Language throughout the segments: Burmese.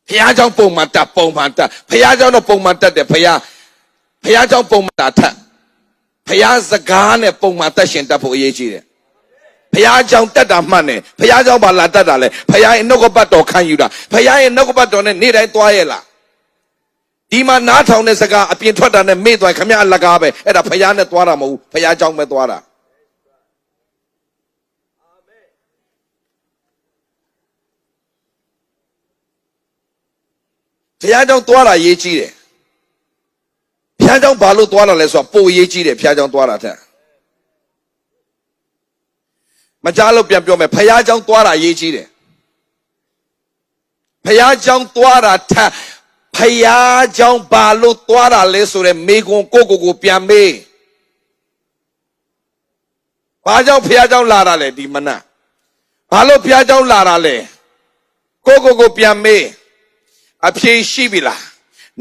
ဖះเจ้าပုံမှန်တက်ပုံမှန်တက်ဖះเจ้าတော့ပုံမှန်တက်တယ်ဖះเจ้าပုံမှန်တာထက်ဖះစကားနဲ့ပုံမှန်တက်ရှင်တက်ဖို့အရေးကြီးတယ်ဖះเจ้าတက်တာမှတ်နေဖះเจ้าဘာလာတက်တာလဲဖះရဲ့နှုတ်ကပတ်တော်ခံယူတာဖះရဲ့နှုတ်ကပတ်တော်နဲ့နေ့တိုင်းသွားရဲ့လားဒီမှာနားထောင်တဲ့စကားအပြင်ထွက်တာနဲ့မေ့သွားခမရအလကားပဲအဲ့ဒါဖះနဲ့သွားတာမဟုတ်ဘူးဖះเจ้าပဲသွားတာဖះเจ้าသွားတာရေးကြီးတယ်ဖះเจ้าဘာလို့သွားတာလဲဆိုတော့ပိုရေးကြီးတယ်ဖះเจ้าသွားတာတဲ့မကြားလို့ပြန်ပြောမယ်ဖះเจ้าသွားတာရေးကြီးတယ်ဖះเจ้าသွားတာထက်ဖះเจ้าဘာလို့သွားတာလဲဆိုတဲ့မိကွန်ကိုပြန်မေးဘာကြောင့်ဖះเจ้าလာတာလဲဒီမနက်ဘာလို့ဖះเจ้าလာတာလဲကိုပြန်မေးအဖြေရှိပြီလား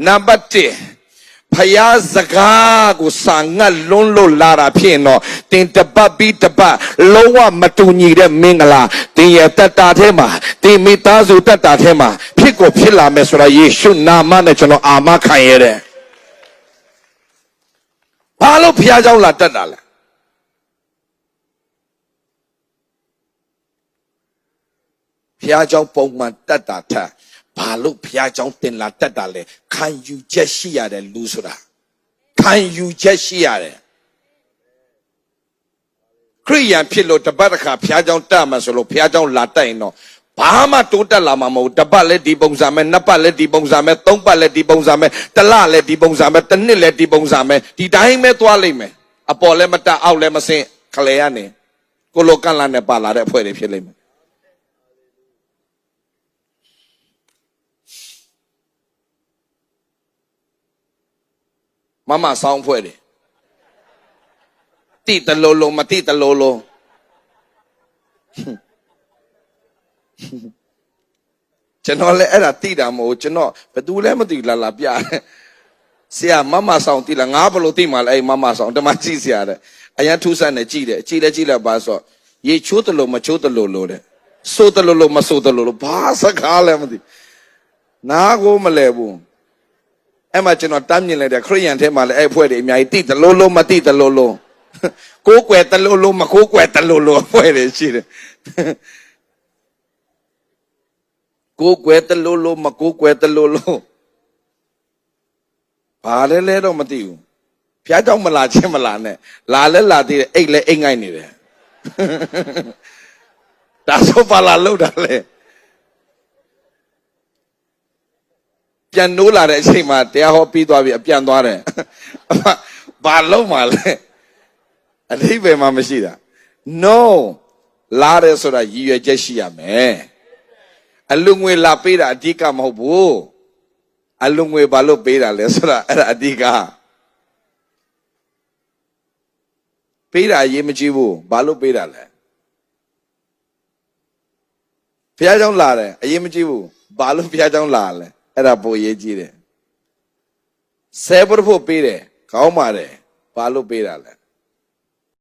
နံပါတ်1ဖယားစကားကိုစာငတ်လွန်းလို့လာတာဖြစ်တော့တင်တပတ်ပြီးတပတ်လုံးဝမတူညီတဲ့မင်္ဂလာတင်ရဲ့တတ်တာထဲမှာတင်မိသားစုတတ်တာထဲမှာဖြစ်လာမယ်ဆိုတာယေရှုနာမနဲ့ကျွန်တော်အာမခံရတဲ့ဘာလို့ဖယားเจ้าလာတတ်တာလဲဖယားเจ้าပုံမှန်တတ်တာထက်ဘာလို့ဖះเจ้าတင်လာတက်တာလဲခံယူချက်ရှိရတယ်လူဆိုတာခံယူချက်ရှိရတယ်ခရိယန်ဖြစ်လို့တပတ်တစ်ခါဖះเจ้าတက်မှာဆိုလို့ဖះเจ้าလာတက်ရင်တော့ဘာမှတိုးတက်လာမှာမဟုတ်တပတ်လည်းဒီပုံစံပဲနှစ်ပတ်လည်းဒီပုံစံပဲသုံးပတ်လည်းဒီပုံစံပဲတစ်လလည်းဒီပုံစံပဲတစ်နှစ်လည်းဒီပုံစံပဲဒီတိုင်းပဲသွားလိမ့်မယ်အပေါ်လည်းမတက်အောက်လည်းမဆင်းခလေရနေကိုလိုကန်လာနဲ့ပါလာတဲ့အဖွဲ့တွေဖြစ်လိမ့်မယ်မမဆောင်းဖွဲ့တယ်တိတလိုလိုမတိတလိုလိုကျွန်တော်လည်းအဲ့ဒါတိတာမဟုတ်ကျွန်တော်ဘယ်သူလဲမသိလာပြတယ်ဆရာမမဆောင်းတိလားငါဘယ်လိုတိမှလဲအဲ့မမဆောင်းတမကြည့်ဆရာတဲ့အရန်ထူးဆန်းနဲ့ကြည့်တယ်ကြည့်လဲပါဆိုရေချိုးတလို့မချိုးတလို့လို့တဲ့စိုးတလို့မစိုးတလို့ဘာစကားလဲမသိနားကိုမလဲဘူးအဲ့မှာကျွန်တော်တမ်းမြင်လိုက်တဲ့ခရိယန်ထဲမှာလည်းအဲ့ဖွဲ့တွေအများကြီးတိတလို့လို့မတိတလို့လို့ကိုးကွယ်တလို့လို့မကိုးကွယ်တလို့လို့ဖွဲ့တွေရှိတယ်ကိုးကွယ်တလို့လို့မကိုးကွယ်တလို့လို့ဘာလဲတော့မသိဘူးဖျားเจ้าမလာချင်းမလာနဲ့လာလဲလာသေးတယ်အိတ်လဲအိတ်ငိုက်နေတယ်ဒါဆိုပါလာလို့တာလေပြန်နိုးလာတဲ့အချိန်မှာတရားဟောပြီးသွားပြီအပြန်သွားတယ်ဘာလုံးမှလဲအဓိပ္ပာယ်မှမရှိတာ no လာတယ်ဆိုတာရည်ရွယ်ချက်ရှိရမယ်အလူငွေလာပေးတာအဓိကမဟုတ်ဘူးအလူငွေဘာလို့ပေးတာလဲဆိုတာအဲ့ဒါအဓိကပေးတာရေးမကြည့်ဘူးဘာလို့ပေးတာလဲဘုရားကျောင်းလာတယ်အရေးမကြည့်ဘူးဘာလို့ဘုရားကျောင်းလာလဲအဲ့ဒါပိုရေးကြည့်တယ်ဆဲဘုရားဖို့ပေးတယ်ကောင်းပါတယ်ဘာလို့ပေးတာလဲ